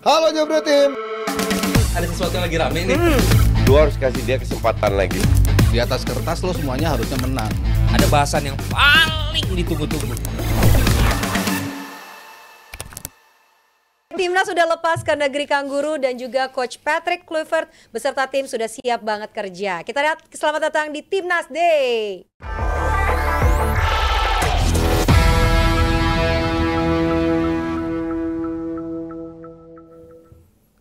Halo Jabra Tim. Ada sesuatu yang lagi rame nih. Lu harus kasih dia kesempatan lagi. Di atas kertas lo semuanya harusnya menang. Ada bahasan yang paling ditunggu-tunggu. Timnas sudah lepas ke negeri Kangguru dan juga Coach Patrick Kluivert beserta tim sudah siap banget kerja. Kita lihat, selamat datang di Timnas Day.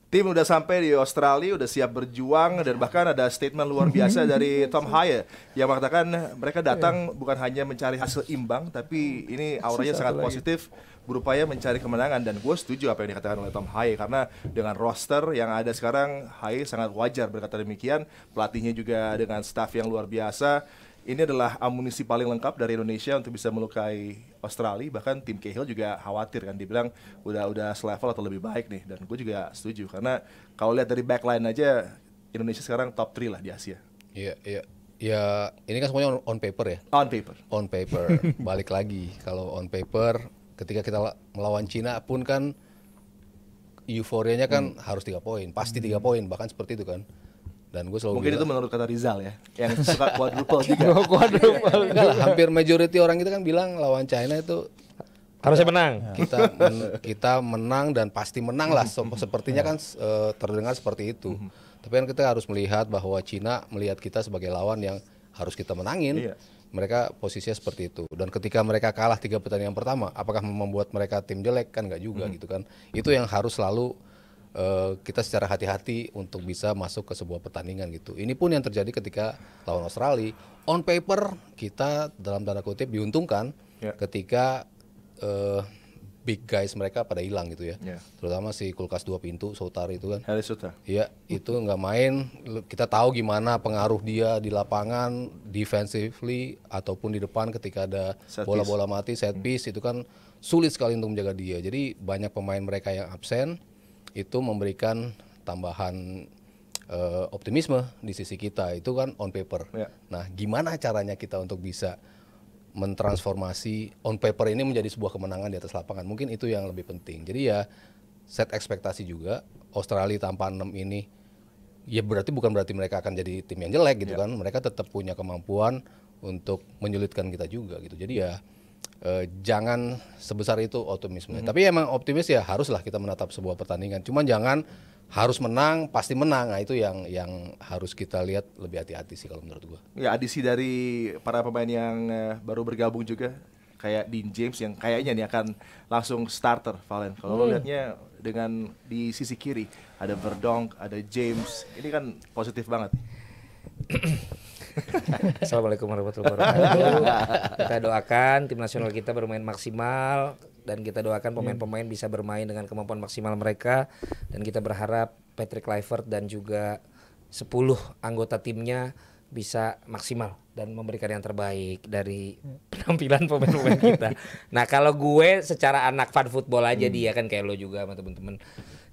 Tim udah sampai di Australia, udah siap berjuang, dan bahkan ada statement luar biasa dari Tom Hyer yang mengatakan mereka datang bukan hanya mencari hasil imbang, tapi ini auranya sangat positif, berupaya mencari kemenangan. Dan gue setuju apa yang dikatakan oleh Tom Hyer, karena dengan roster yang ada sekarang, Hyer sangat wajar berkata demikian. Pelatihnya juga dengan staff yang luar biasa. Ini adalah amunisi paling lengkap dari Indonesia untuk bisa melukai Australia. Bahkan tim Cahill juga khawatir kan, dibilang udah selevel atau lebih baik nih. Dan gue juga setuju, karena kalau lihat dari backline aja Indonesia sekarang top 3 lah di Asia. Iya. Ya ini kan semuanya on paper ya. On paper. Balik lagi kalau on paper, ketika kita melawan Cina pun kan euforianya kan harus 3 poin, pasti 3 poin, bahkan seperti itu kan. Dan gue selalu mungkin bilang, itu menurut kata Rizal ya, yang suka quadruple juga. enggak lah, hampir majority orang kita kan bilang lawan China itu harusnya menang. Kita menang dan pasti menang lah. Sepertinya kan terdengar seperti itu. Tapi kan kita harus melihat bahwa Cina melihat kita sebagai lawan yang harus kita menangin. Iya. Mereka posisinya seperti itu. Dan ketika mereka kalah 3 pertandingan pertama, apakah membuat mereka tim jelek? Kan nggak juga gitu kan. Itu yang harus selalu kita secara hati-hati untuk bisa masuk ke sebuah pertandingan gitu. Ini pun yang terjadi ketika lawan Australia. On paper kita dalam tanda kutip diuntungkan ketika big guys mereka pada hilang gitu ya. Terutama si kulkas 2 pintu Soutari itu kan. Harris Suter. Iya, itu nggak main. Kita tahu gimana pengaruh dia di lapangan, defensively ataupun di depan ketika ada bola-bola mati, set piece, itu kan sulit sekali untuk menjaga dia. Jadi banyak pemain mereka yang absen, itu memberikan tambahan optimisme di sisi kita. Itu kan on paper. Nah, gimana caranya kita untuk bisa mentransformasi on paper ini menjadi sebuah kemenangan di atas lapangan? Mungkin itu yang lebih penting. Jadi ya set ekspektasi juga. Australia tanpa 6 ini ya bukan berarti mereka akan jadi tim yang jelek gitu kan. Mereka tetap punya kemampuan untuk menyulitkan kita juga gitu. Jadi ya jangan sebesar itu optimisme. Tapi emang optimis ya haruslah kita menatap sebuah pertandingan. Cuman jangan harus menang, pasti menang. Nah, itu yang harus kita lihat lebih hati-hati sih kalau menurut gua. Ya, adisi dari para pemain yang baru bergabung juga, kayak Dean James yang kayaknya nih akan langsung starter, Valen. Kalau lo lihatnya dengan di sisi kiri ada Verdonk, ada James, ini kan positif banget. Assalamualaikum warahmatullahi wabarakatuh. Kita doakan tim nasional kita bermain maksimal dan kita doakan pemain-pemain bisa bermain dengan kemampuan maksimal mereka, dan kita berharap Patrick Kluivert dan juga 10 anggota timnya bisa maksimal dan memberikan yang terbaik dari penampilan pemain-pemain kita. Nah, kalau gue secara anak fan football aja dia kan kayak lo juga sama temen-temen.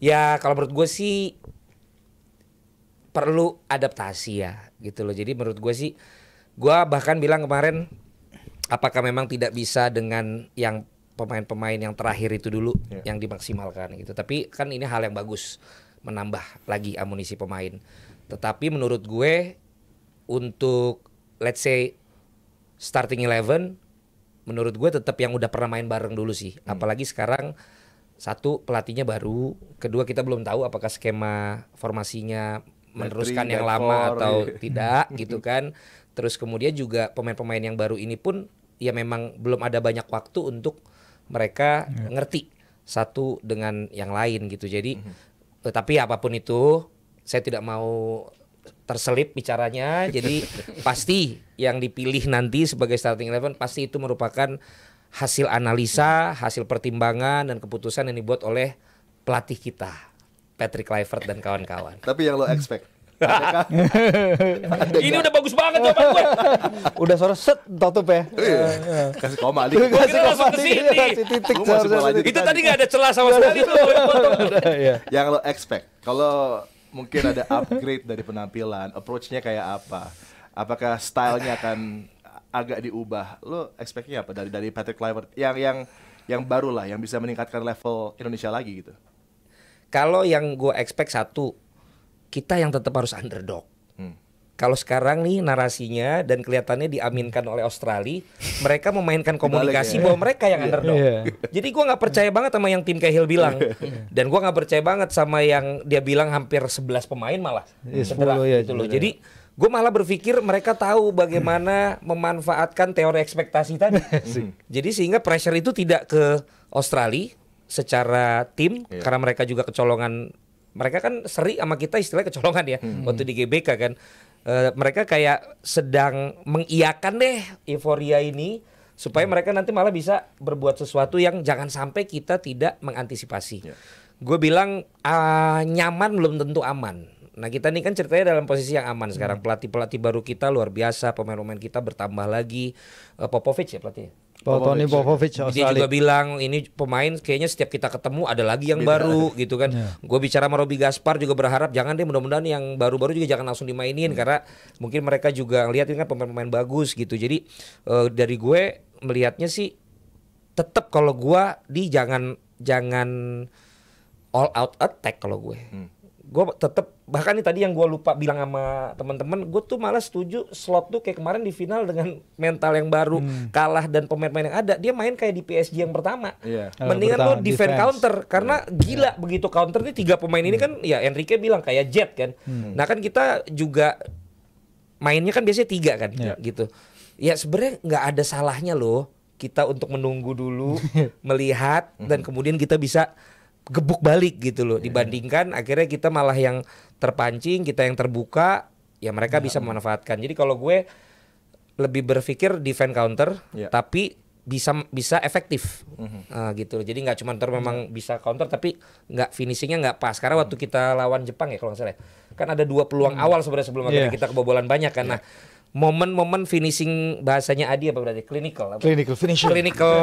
Ya kalau menurut gue sih perlu adaptasi ya gitu loh. Jadi menurut gue sih, gue bahkan bilang kemarin, apakah memang tidak bisa dengan yang pemain-pemain yang terakhir itu dulu yang dimaksimalkan gitu. Tapi kan ini hal yang bagus, menambah lagi amunisi pemain. Tetapi menurut gue untuk let's say starting 11, menurut gue tetap yang udah pernah main bareng dulu sih. Apalagi sekarang, satu, pelatihnya baru, kedua kita belum tahu apakah skema formasinya meneruskan yang lama atau tidak gitu kan. Terus kemudian juga pemain-pemain yang baru ini pun ya memang belum ada banyak waktu untuk mereka ngerti satu dengan yang lain gitu. Jadi tapi apapun itu saya tidak mau terselip bicaranya. Jadi pasti yang dipilih nanti sebagai starting 11 pasti itu merupakan hasil analisa, hasil pertimbangan dan keputusan yang dibuat oleh pelatih kita, Patrick Kluivert dan kawan-kawan. Tapi yang lo expect? Ini udah bagus banget jawaban gue. Udah sore set tutup ya. Kasih koma dikit. Gue kira langsung ke sini. Titik. Itu tadi nggak ada celah sama sekali tuh. Yang lo expect? Kalau mungkin ada upgrade dari penampilan, approach-nya kayak apa? Apakah stylenya akan agak diubah? Lo expect-nya apa dari Patrick Kluivert yang baru lah, yang bisa meningkatkan level Indonesia lagi gitu? kalau yang gue expect satu, kita yang tetap harus underdog. Kalau sekarang nih narasinya dan kelihatannya diaminkan oleh Australia, mereka memainkan komunikasi bahwa mereka yang underdog. Jadi gue nggak percaya banget sama yang Tim Cahill bilang, dan gue nggak percaya banget sama yang dia bilang hampir 11 pemain malah cedera gitu loh. Jadi gue malah berpikir mereka tahu bagaimana memanfaatkan teori ekspektasi tadi. Jadi sehingga pressure itu tidak ke Australia secara tim karena mereka juga kecolongan. Mereka kan seri sama kita istilahnya kecolongan ya waktu di GBK kan. Mereka kayak sedang mengiyakan deh euforia ini supaya mereka nanti malah bisa berbuat sesuatu yang jangan sampai kita tidak mengantisipasi. Gue bilang nyaman belum tentu aman. Nah kita ini kan ceritanya dalam posisi yang aman sekarang. Pelatih-pelatih baru kita luar biasa, pemain-pemain kita bertambah lagi. Popovic ya pelatihnya. Tony Popovic Dia juga bilang ini pemain kayaknya setiap kita ketemu ada lagi yang baru gitu kan. Gue bicara sama Robi Gaspar juga berharap jangan deh, mudah-mudahan yang baru-baru juga jangan langsung dimainin karena mungkin mereka juga ngeliat ini kan pemain-pemain bagus gitu. Jadi dari gue melihatnya sih tetap kalau gue jangan all out attack kalau gue. Gue tetap bahkan nih tadi yang gue lupa bilang sama teman-teman, gue tuh malah setuju slot tuh kayak kemarin di final dengan mental yang baru kalah dan pemain-pemain yang ada dia main kayak di PSG yang pertama. Mendingan lo defend counter karena gila begitu counter nih 3 pemain ini kan ya Enrique bilang kayak jet kan. Nah kan kita juga mainnya kan biasanya 3 kan gitu. Ya sebenarnya nggak ada salahnya loh kita untuk menunggu dulu melihat dan kemudian kita bisa gebuk balik gitu loh, dibandingkan akhirnya kita malah yang terpancing, kita yang terbuka, ya mereka bisa memanfaatkan. Jadi kalau gue lebih berpikir defend counter, tapi bisa efektif gitu loh. Jadi nggak cuma memang bisa counter tapi nggak finishingnya nggak pas. Karena waktu kita lawan Jepang ya kalau nggak salah, kan ada 2 peluang awal sebenarnya sebelum akhirnya kita kebobolan banyak kan. Nah momen-momen finishing bahasanya Adi apa berarti? Clinical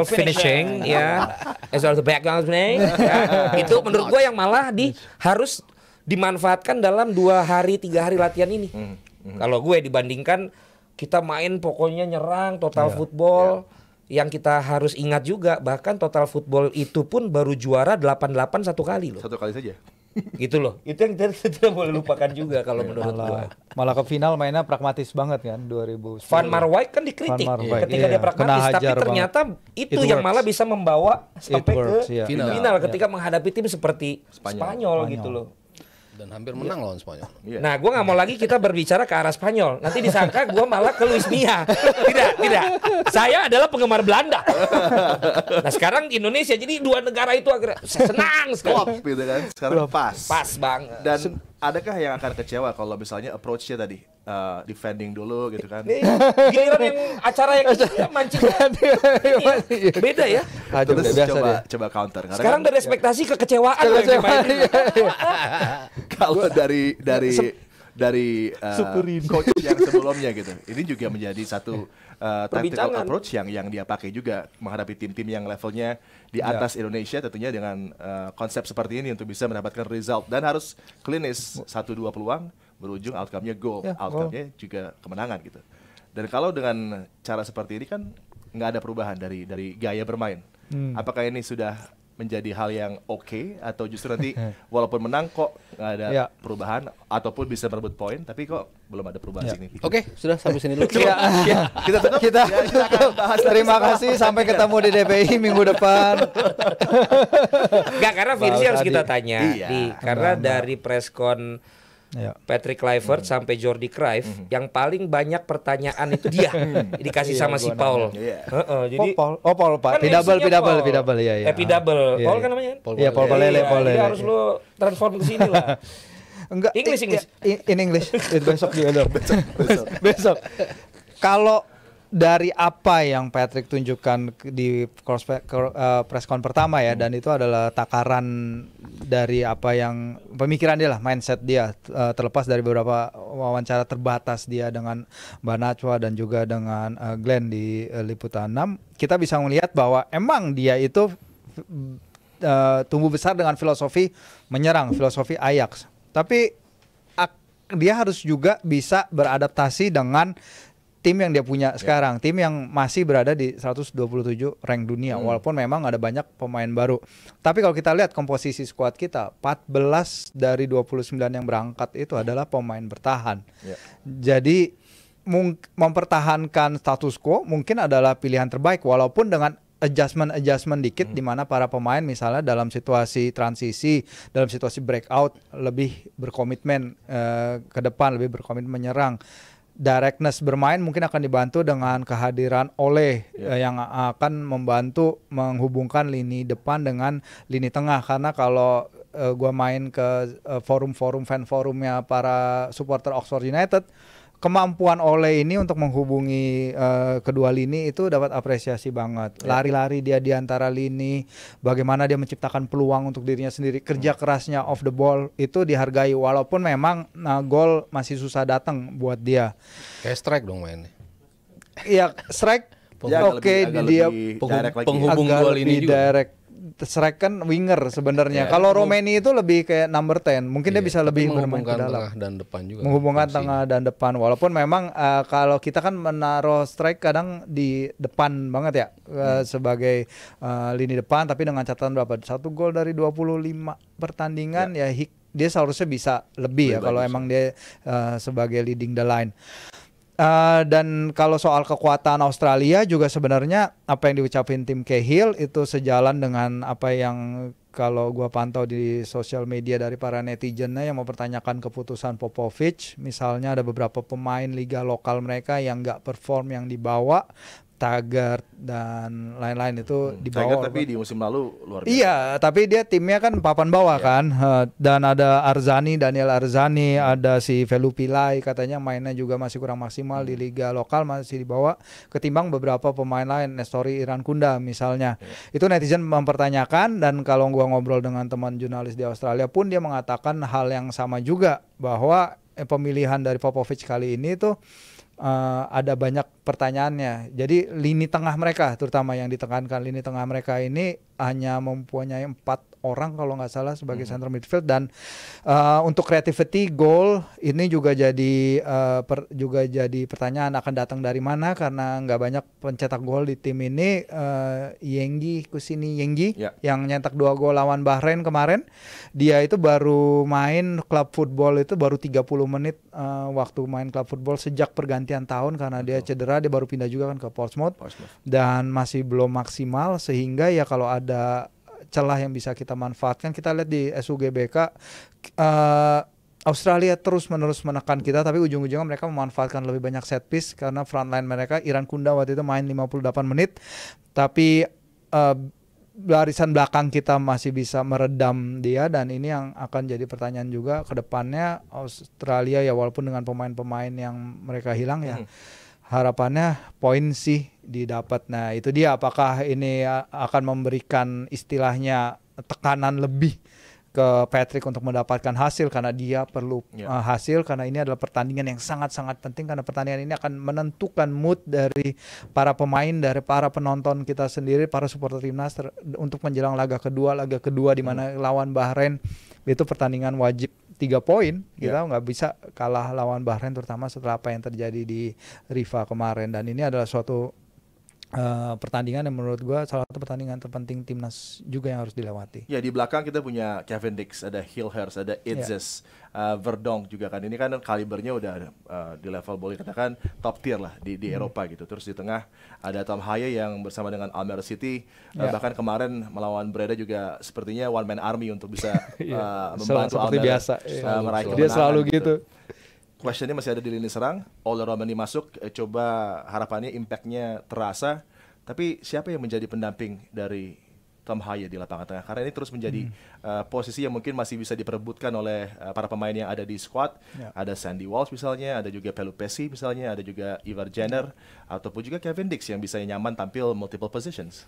finishing ya. As well the background ya. Itu menurut gue yang malah harus dimanfaatkan dalam 2 hari 3 hari latihan ini. Kalau gue dibandingkan kita main pokoknya nyerang total football yang kita harus ingat juga bahkan total football itu pun baru juara 8-8 1 kali loh. 1 kali saja. Gitu loh. Itu yang kita tidak boleh lupakan juga kalau menurut gua. Malah ke final mainnya pragmatis banget kan 2010. Van Marwijk kan dikritik ketika dia pragmatis tapi ternyata itu yang malah bisa membawa sampai ke final ketika menghadapi tim seperti Spanyol gitu loh. Dan hampir menang lawan Spanyol. Nah, gue nggak mau lagi kita berbicara ke arah Spanyol. Nanti disangka gue malah ke Luis Mia. Tidak. Saya adalah penggemar Belanda. Nah, sekarang Indonesia. Jadi 2 negara itu akhirnya senang sekali. Gitu kan. Sekarang pas. Pas banget. Dan adakah yang akan kecewa kalau misalnya approach-nya tadi defending dulu gitu kan? Giliran yang acara yang mancing. Beda ya. Terus coba counter. Karena sekarang dari ekspektasi ke kecewaan. Kalau dari coach yang sebelumnya gitu, ini juga menjadi satu tactical approach yang dia pakai juga menghadapi tim-tim yang levelnya di atas Indonesia tentunya dengan konsep seperti ini untuk bisa mendapatkan result dan harus klinis 1-2 peluang berujung outcome-nya goal, outcome-nya juga kemenangan gitu. Dan kalau dengan cara seperti ini kan nggak ada perubahan dari gaya bermain. Apakah ini sudah menjadi hal yang oke atau justru nanti walaupun menang kok nggak ada perubahan ataupun bisa merebut poin tapi kok belum ada perubahan signifikan. Oke, sudah sampai sini dulu. Kita tutup. Kita akan bahas. Terima kasih sampai ketemu di DPI minggu depan. Enggak, karena Virsi harus kita tanya karena dari preskon Patrick Kluivert sampai Jordi Cruyff yang paling banyak pertanyaan itu dia dikasih sama si Paul. Jadi Paul Pak. Pidabel ya. Pidabel. Paul kan namanya? Iya, Paul Palele. Jadi harus lo transform ke sini lah. Enggak. English. In English. Besok dia dong. Besok. Kalau dari apa yang Patrick tunjukkan di preskon pertama ya, dan itu adalah takaran dari apa yang pemikiran dia lah, mindset dia, terlepas dari beberapa wawancara terbatas dia dengan Mbak Najwa dan juga dengan Glenn di Liputan 6, kita bisa melihat bahwa emang dia itu tumbuh besar dengan filosofi menyerang, filosofi Ajax. Tapi dia harus juga bisa beradaptasi dengan tim yang dia punya sekarang, tim yang masih berada di 127 rank dunia, walaupun memang ada banyak pemain baru. Tapi kalau kita lihat komposisi skuad kita, 14 dari 29 yang berangkat itu adalah pemain bertahan. Jadi mempertahankan status quo mungkin adalah pilihan terbaik, walaupun dengan adjustment dikit di mana para pemain misalnya dalam situasi transisi, dalam situasi breakout lebih berkomitmen ke depan, lebih berkomitmen menyerang. Directness bermain mungkin akan dibantu dengan kehadiran Ole yang akan membantu menghubungkan lini depan dengan lini tengah, karena kalau gua main ke forum-forum fan forumnya para supporter Oxford United, kemampuan Ole ini untuk menghubungi kedua lini itu dapat apresiasi banget. Lari-lari dia di antara lini, bagaimana dia menciptakan peluang untuk dirinya sendiri, kerja kerasnya off the ball itu dihargai, walaupun memang gol masih susah datang buat dia. Kayak strike dong mainnya. Iya, strike oke, dia penghubung dua lini juga. Direct. Strike kan winger sebenarnya. Kalau Romeni itu lebih kayak number 10. Mungkin dia bisa lebih bermain ke dalam. Tengah dan depan juga. Menghubungkan tengah dan depan. Walaupun memang kalau kita kan menaruh strike kadang di depan banget ya sebagai lini depan, tapi dengan catatan berapa? 1 gol dari 25 pertandingan ya dia seharusnya bisa lebih ya kalau emang dia sebagai leading the line. Dan kalau soal kekuatan Australia juga sebenarnya apa yang diucapin tim Cahill itu sejalan dengan apa yang kalau gua pantau di sosial media dari para netizennya yang mempertanyakan keputusan Popovich. Misalnya ada beberapa pemain liga lokal mereka yang nggak perform yang dibawa, Taggart dan lain-lain itu dibawa. Taggart tapi di musim lalu luar biasa. Iya, tapi dia timnya kan papan bawah kan. Dan ada Daniel Arzani, ada si Velupilai katanya mainnya juga masih kurang maksimal di liga lokal, masih dibawa ketimbang beberapa pemain lain, Nestori Irankunda misalnya. Itu netizen mempertanyakan, dan kalau gua ngobrol dengan teman jurnalis di Australia pun dia mengatakan hal yang sama juga, bahwa pemilihan dari Popovich kali ini tuh ada banyak pertanyaannya. Jadi lini tengah mereka, terutama yang ditekankan, lini tengah mereka ini hanya mempunyai 4 orang kalau nggak salah sebagai center midfield, dan untuk creativity goal ini juga jadi pertanyaan akan datang dari mana, karena nggak banyak pencetak gol di tim ini. Kusini Yengi yang nyetak 2 gol lawan Bahrain kemarin, dia itu baru main klub football itu baru 30 menit waktu main klub football sejak pergantian tahun, karena dia cedera, dia baru pindah juga kan ke Portsmouth. Dan masih belum maksimal, sehingga ya kalau ada celah yang bisa kita manfaatkan. Kita lihat di SUGBK Australia terus-menerus menekan kita, tapi ujung-ujungnya mereka memanfaatkan lebih banyak set piece, karena frontline mereka Irankunda waktu itu main 58 menit, tapi barisan belakang kita masih bisa meredam dia, dan ini yang akan jadi pertanyaan juga ke depannya Australia ya, walaupun dengan pemain-pemain yang mereka hilang ya. Harapannya poin sih didapat. Nah itu dia, apakah ini akan memberikan istilahnya tekanan lebih ke Patrick untuk mendapatkan hasil, karena dia perlu hasil, karena ini adalah pertandingan yang sangat-sangat penting, karena pertandingan ini akan menentukan mood dari para pemain, dari para penonton kita sendiri, para supporter timnas untuk menjelang laga kedua di mana lawan Bahrain itu pertandingan wajib 3 poin. Kita nggak bisa kalah lawan Bahrain, terutama setelah apa yang terjadi di Rifa kemarin, dan ini adalah suatu pertandingan yang menurut gue salah satu pertandingan terpenting timnas juga yang harus dilewati. Ya, di belakang kita punya Kevin Dix, ada Hilhers, ada Itzes, Verdonk juga kan. Ini kan kalibernya udah di level boleh katakan top tier lah di Eropa gitu. Terus di tengah ada Tom Haye yang bersama dengan Almere City, bahkan kemarin melawan Breda juga sepertinya one man army untuk bisa membantu Almere meraih kemenangan. Dia selalu gitu. Questionnya masih ada di lini serang. Ole Romani masuk, coba harapannya impactnya terasa. Tapi siapa yang menjadi pendamping dari Tom Haye di lapangan tengah? Karena ini terus menjadi posisi yang mungkin masih bisa diperebutkan oleh para pemain yang ada di squad. Ada Sandy Walsh misalnya, ada juga Pelupessy misalnya, ada juga Ivar Jenner, ataupun juga Kevin Dix yang bisa nyaman tampil multiple positions.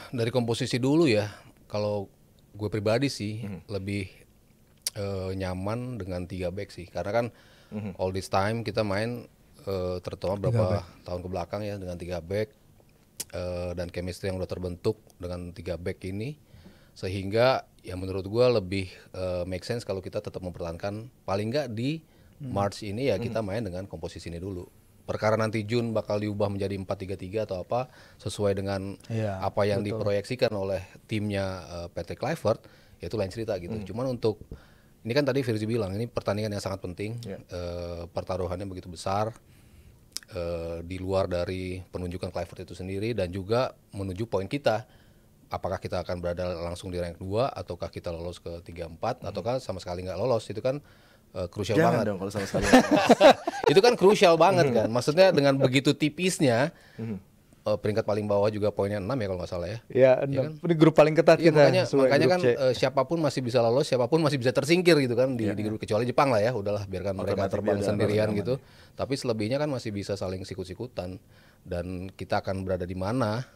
Dari komposisi dulu ya, kalau gue pribadi sih lebih nyaman dengan 3 back sih, karena kan all this time kita main terutama berapa tahun ke belakang ya dengan 3 back, dan chemistry yang udah terbentuk dengan 3 back ini, sehingga ya menurut gue lebih make sense kalau kita tetap mempertahankan paling nggak di March ini ya kita main dengan komposisi ini dulu. Perkara nanti June bakal diubah menjadi 4-3-3 atau apa sesuai dengan apa yang diproyeksikan oleh timnya Patrick Kluivert, ya itu lain cerita gitu. Cuman untuk ini kan tadi Firzi bilang ini pertandingan yang sangat penting, pertaruhannya begitu besar, di luar dari penunjukan Kluivert itu sendiri dan juga menuju poin kita. Apakah kita akan berada langsung di rank 2 ataukah kita lolos ke 3-4 ataukah sama sekali nggak lolos, itu kan krusial banget dong kalau sama sekali. itu kan krusial banget kan, maksudnya dengan begitu tipisnya peringkat paling bawah juga poinnya 6 ya kalau nggak salah ya. Iya, kan? Ini grup paling ketat kita. Makanya kan siapapun masih bisa lolos, siapapun masih bisa tersingkir gitu kan di grup, kecuali Jepang lah ya, udahlah biarkan mereka terbang sendirian gitu. Tapi selebihnya kan masih bisa saling sikut-sikutan dan kita akan berada di mana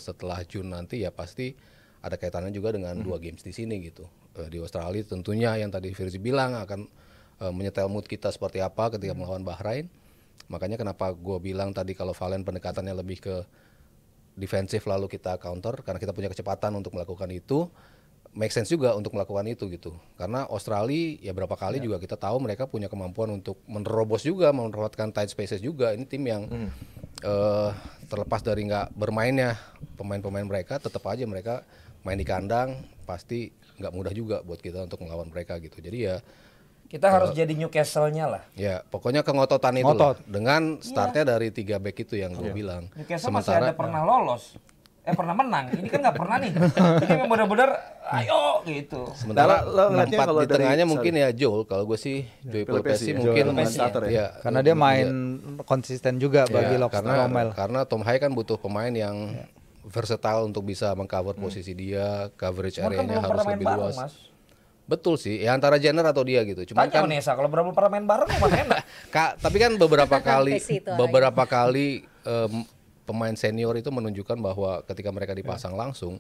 setelah June nanti ya pasti ada kaitannya juga dengan 2 games di sini gitu. Di Australia tentunya yang tadi Firzi bilang akan menyetel mood kita seperti apa ketika melawan Bahrain. Makanya kenapa gue bilang tadi kalau Valen pendekatannya lebih ke defensif lalu kita counter karena kita punya kecepatan untuk melakukan itu, make sense juga untuk melakukan itu gitu. Karena Australia ya berapa kali juga kita tahu mereka punya kemampuan untuk menerobos juga, memanfaatkan tight spaces juga. Ini tim yang terlepas dari nggak bermainnya pemain-pemain mereka, tetap aja mereka main di kandang pasti nggak mudah juga buat kita untuk melawan mereka gitu. Jadi ya kita harus jadi Newcastle-nya lah. Ya, pokoknya kengototan itu lah. Dengan startnya dari 3 back itu yang gue bilang. Newcastle masih ada pernah lolos. Pernah menang. Ini kan nggak pernah nih. Ini memang benar-benar ayo gitu. Sementara empat di tengahnya mungkin ya Joel. Kalau gue sih Joey Pelopesi mungkin starter ya. Karena dia main konsisten juga bagi karena Tom Hai kan butuh pemain yang versatile untuk bisa mengcover posisi dia, coverage area-nya harus lebih luas. Betul sih, ya antara Jenner atau dia gitu. Cuman kan Nesa kalau berapa pernah main bareng mana enak. Tapi kan beberapa kali pemain senior itu menunjukkan bahwa ketika mereka dipasang langsung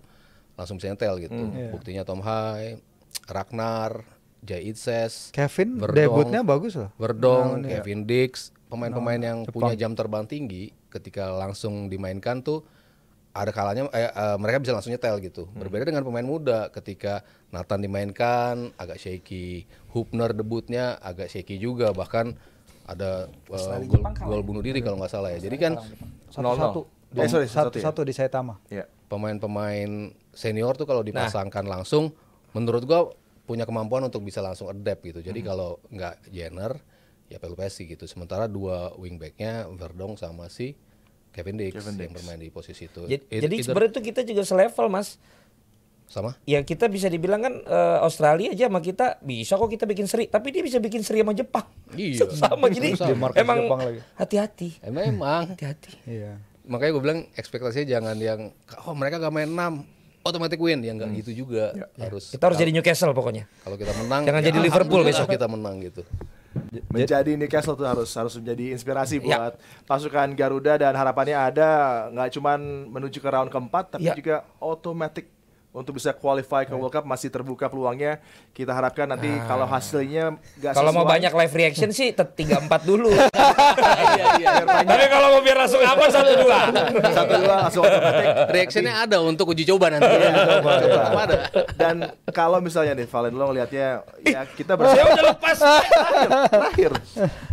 bisa nyetel gitu. Buktinya Tom Hai, Ragnar, Jay Itzes, Kevin Verdong, debutnya bagus loh. Verdong, Kevin Dix, pemain-pemain yang punya jam terbang tinggi ketika langsung dimainkan tuh ada kalanya mereka bisa langsung nyetel gitu. Berbeda dengan pemain muda, ketika Nathan dimainkan agak shaky, Hubner debutnya agak shaky juga, bahkan ada gol bunuh diri kalau nggak salah ya. Jadi kan 1-1 di Saitama. Pemain-pemain senior tuh kalau dipasangkan langsung, menurut gua punya kemampuan untuk bisa langsung adapt gitu. Jadi kalau nggak Jenner, ya Pelopesi gitu. Sementara 2 wingbacknya Verdong sama si Kevin Dix yang bermain di posisi itu. Jadi sebenarnya itu kita juga selevel Mas. Sama? Ya kita bisa dibilang kan Australia aja sama kita bisa kok kita bikin seri, tapi dia bisa bikin seri sama Jepang. Iya. Sama jadi emang hati-hati. Emang hati-hati. Iya. Makanya gue bilang ekspektasinya jangan yang mereka gak main 6 otomatis win, ya nggak gitu juga. Kita harus jadi Newcastle pokoknya. Kalau kita menang, jangan jadi Liverpool besok kita menang gitu. Menjadi Newcastle tuh harus menjadi inspirasi buat pasukan Garuda, dan harapannya ada nggak cuman menuju ke round keempat tapi juga otomatis untuk bisa qualify ke World Cup. Masih terbuka peluangnya. Kita harapkan nanti kalau hasilnya nggak sesuai. Kalau mau banyak live reaction sih 3-4 dulu. Tapi kalau mau biar langsung apa 1-2 langsung otomatis. Reactionnya ada untuk uji coba nanti. Ada. Dan kalau misalnya nih Valen, lo ngelihatnya ya kita saya udah lepas. Terakhir,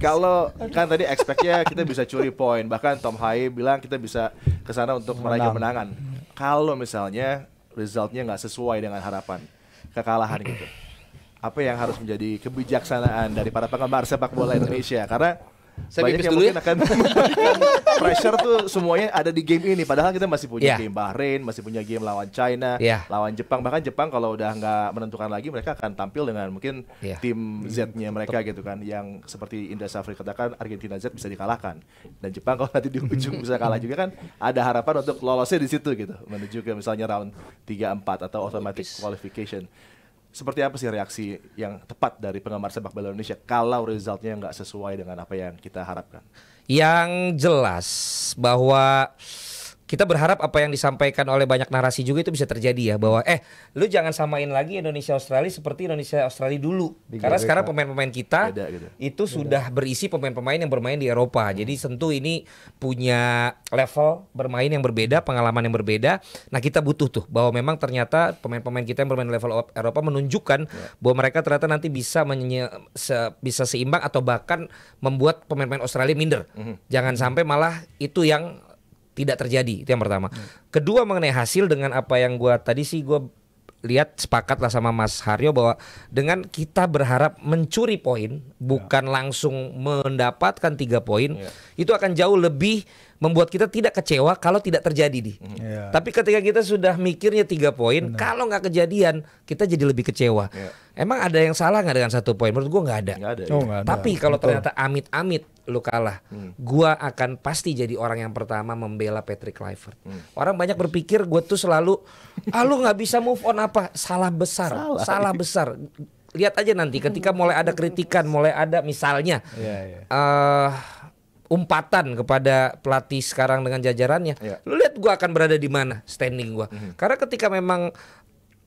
kalau kan tadi expect-nya kita bisa curi poin, bahkan Tom Hai bilang kita bisa kesana untuk meraih kemenangan. Kalau misalnya resultnya nggak sesuai dengan harapan, kekalahan gitu, apa yang harus menjadi kebijaksanaan dari para penggemar sepak bola Indonesia? Karena banyak yang mungkin akan pressure tuh semuanya ada di game ini, padahal kita masih punya game Bahrain, masih punya game lawan China, lawan Jepang. Bahkan Jepang kalau udah nggak menentukan lagi, mereka akan tampil dengan mungkin tim Z-nya mereka gitu kan, yang seperti Indra Safri katakan Argentina Z bisa dikalahkan, dan Jepang kalau nanti di ujung bisa kalah juga kan, ada harapan untuk lolosnya di situ gitu, menuju ke misalnya round 3-4 atau automatic qualification. Seperti apa sih reaksi yang tepat dari penggemar sepak bola Indonesia kalau resultnya nggak sesuai dengan apa yang kita harapkan? Yang jelas bahwa kita berharap apa yang disampaikan oleh banyak narasi juga itu bisa terjadi ya, bahwa lu jangan samain lagi Indonesia Australia seperti Indonesia Australia dulu. Karena sekarang pemain-pemain kita itu sudah berisi pemain-pemain yang bermain di Eropa. Jadi tentu ini punya level bermain yang berbeda, pengalaman yang berbeda. Nah, kita butuh tuh bahwa memang ternyata pemain-pemain kita yang bermain di level Eropa menunjukkan bahwa mereka ternyata nanti bisa bisa seimbang atau bahkan membuat pemain-pemain Australia minder. Jangan sampai malah itu yang tidak terjadi, itu yang pertama. Kedua, mengenai hasil, dengan apa yang gue tadi sih gue lihat sepakat lah sama Mas Haryo bahwa dengan kita berharap mencuri poin bukan langsung mendapatkan 3 poin, itu akan jauh lebih membuat kita tidak kecewa kalau tidak terjadi nih. Tapi ketika kita sudah mikirnya 3 poin, kalau nggak kejadian kita jadi lebih kecewa. Emang ada yang salah nggak dengan 1 poin? Menurut gue nggak ada. Tapi kalau ternyata amit-amit lu kalah, gua akan pasti jadi orang yang pertama membela Patrick Kluivert. Orang banyak berpikir gue tuh selalu, lu nggak bisa move on apa? Salah besar. Lihat aja nanti ketika mulai ada kritikan, mulai ada misalnya umpatan kepada pelatih sekarang dengan jajarannya, lu lihat gua akan berada di mana standing gua. Karena ketika memang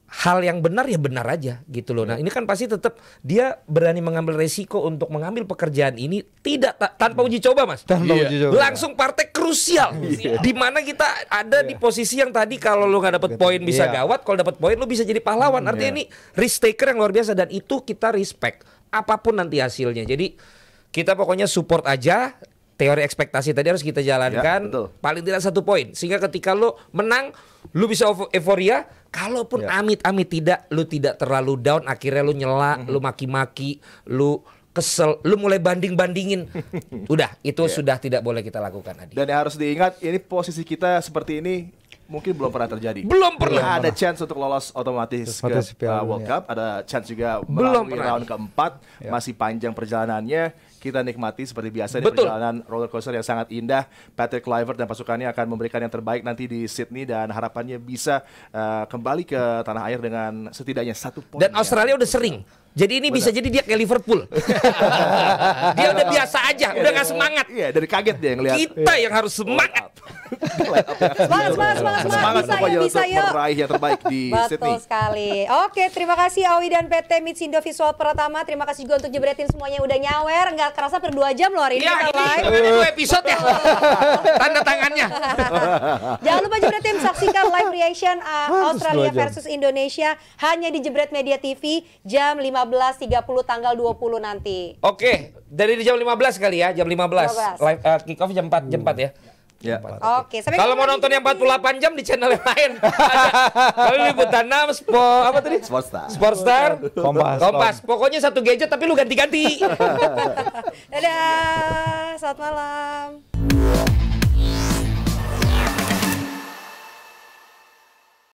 hal yang benar ya benar aja gitu loh. Nah, ini kan pasti tetap dia berani mengambil resiko untuk mengambil pekerjaan ini tidak tanpa uji coba, Mas. Uji coba. Langsung partai krusial di mana kita ada di posisi yang tadi kalau lu nggak dapat poin bisa gawat, kalau dapat poin lu bisa jadi pahlawan. Artinya ini risk taker yang luar biasa dan itu kita respect apapun nanti hasilnya. Jadi kita pokoknya support aja. Teori ekspektasi tadi harus kita jalankan, paling tidak 1 poin. Sehingga ketika lo menang, lo bisa euforia. Kalaupun amit-amit tidak, lo tidak terlalu down. Akhirnya lo nyela, lo maki-maki, lo kesel, lo mulai banding-bandingin. Udah, itu sudah tidak boleh kita lakukan, Adi. Dan yang harus diingat, ini posisi kita seperti ini mungkin belum pernah terjadi. Belum pernah. Ada chance untuk lolos otomatis ke World Cup. Ada chance juga melalui round keempat. Masih panjang perjalanannya. Kita nikmati seperti biasa di perjalanan roller coaster yang sangat indah. Patrick Kluivert dan pasukannya akan memberikan yang terbaik nanti di Sydney dan harapannya bisa kembali ke tanah air dengan setidaknya 1 poin. Dan Australia udah sering. Jadi ini bisa jadi dia kayak Liverpool. Dia udah biasa aja, udah gak semangat. Iya, dari kaget dia ngelihat. Kita yang harus semangat. Semangat pokoknya untuk meraih yang terbaik di Sydney. Betul sekali. Oke, terima kasih Awi dan PT Mitsindo Visual Pratama. Terima kasih juga untuk jebretin semuanya udah nyawer. Nggak kerasa per 2 jam loh hari ini kita live. Ini 2 episode ya. Tanda tangannya. Jangan lupa jebretin saksikan live reaction Australia versus Indonesia hanya di Jebret Media TV jam 15.30 tanggal 20 nanti. Oke, dari jam 15 kali ya, jam 15. Live kick off jam 4 ya. Oke, kalau mau nonton yang 48 jam di channel yang lain. Kalau liputan 6 apa tadi? Sportstar, Kompas. Pokoknya 1 gadget tapi lu ganti-ganti. Dadah, selamat malam.